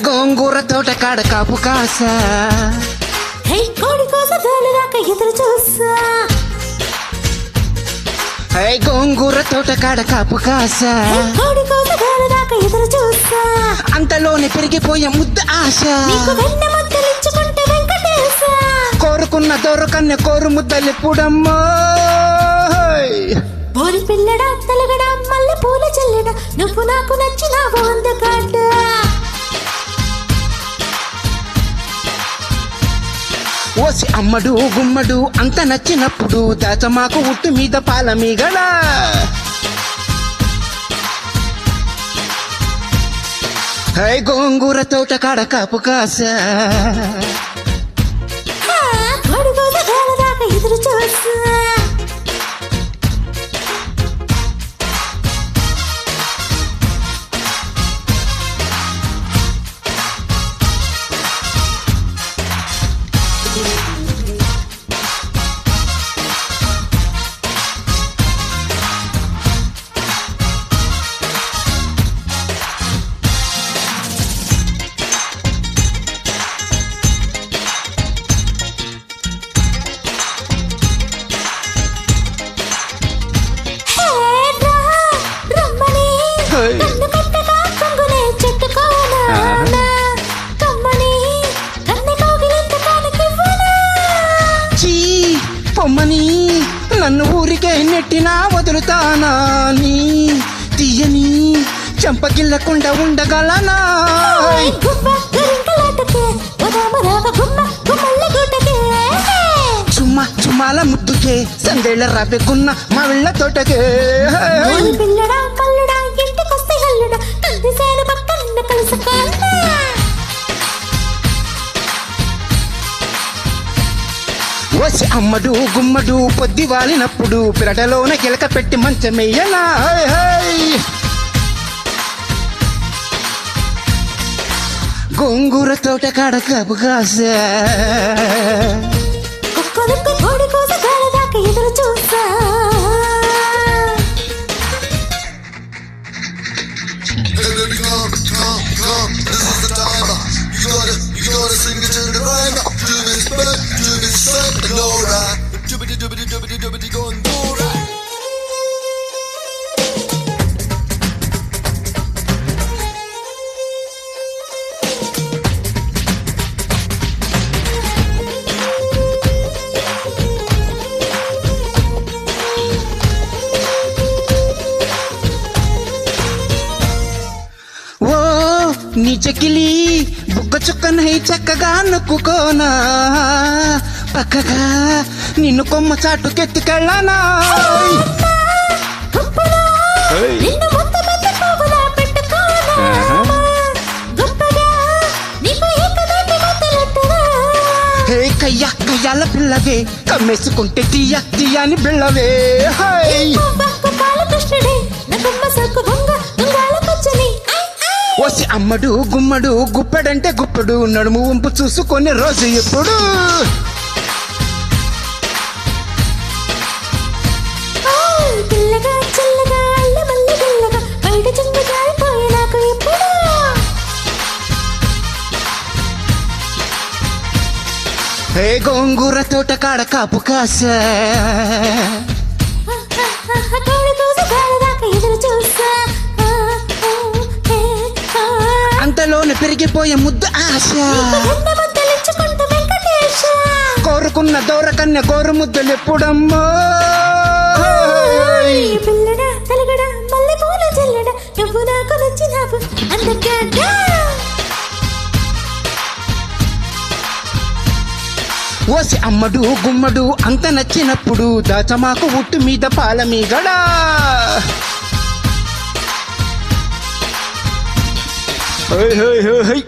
గోంగూర తోట కాడ కాపు కాసా కోడి కోసం తోలుదాకా ఎదురు చూసా గోంగూర తోట కాడ కాపు కాసా కోడి కోసం తోలుదాకా ఎదురు చూసా అంతలోనే పెరిగిపోయే ముద్ద ఆశ నీకు వెన్న ముద్దలిచ్చుకుంటే వెంకటేశ కోరుకున్న దొరకన్న కోరు ముద్దలిప్పుడమ్మో పోలి పిల్లడా తలగడా మల్లె పూల చెల్లెడా నువ్వు నాకు నచ్చినావు అందుకాడా ఓసి అమ్మడు గుమ్మడు అంత నచ్చినప్పుడు దాచమాకు ఉట్టు మీద పాల మీగడా గోంగూర తోట కాడ కాపు కాసా కోడి కోసం తోలుదాకా ఎదురు చూసా పొమ్మని నన్ను ఊరికే నెట్టినా వదులుతానా నీ తీయని చంపగిల్లకుండా ఉండగలనా చుమ్మా చుమ్మాల ముద్దుకే సందేళ్ల రాపెక్కున్న మా వెళ్ళ తోటకే పిల్లడా కల్లుడా ఇంటికొస్తే హల్లుడా కందిసేను పక్కన కలుసుకున్నా ఓసి అమ్మడు గుమ్మడు పొద్ది వాలినప్పుడు పిరటలోన గిలక పెట్టి మంచమెయ్యనా గోంగూర తోట కాడ కాపు కాసా కోడి కోసం తోలుదాకా ఎదురు చూసా You gotta sing it to the rhyme. Do this back, do this side, and alright. Doobity doobity doobity doobity going alright. నీ చెక్కిలి బుగ్గ చుక్కనై చక్కగా నొక్కుకోనా పక్కగా నిన్ను కొమ్మ చాటుకెత్తుకెళ్ళానా కయ్యా కయ్యాల పిల్లవే కమ్మేసుకుంటే తీయ తీయని బిళ్ళవే ఓసి అమ్మడు గుమ్మడు గుప్పెడంటే గుప్పెడు నడుము వంపు చూసుకొని రోజు ఎప్పుడు పిల్లగా చిల్లగా అల్లమల్లి పిల్లగా బయట చింతకారిపోయి నాకు ఎప్పుడు గోంగూర తోట కాడ కాపు కాసా కోడి కోసం తోలుదాకా ఎదురు చూసా అంతలోనే పెరిగిపోయే ముద్ద ఆశ ముద్దలిచ్చుకుంటూ వెంకటేశ కోరుకున్న దౌరకన్య గోరు ముద్దలు ఎప్పుడమ్మో పిల్లడా తలగడా మల్లె పూల చెల్లడా నువ్వు నాకు నచ్చినావు అందుకేగా ఓసి అమ్మడు గుమ్మడు అంత నచ్చినప్పుడు దాచమాకు ఉట్టు మీద పాల మీగడా హై హై హై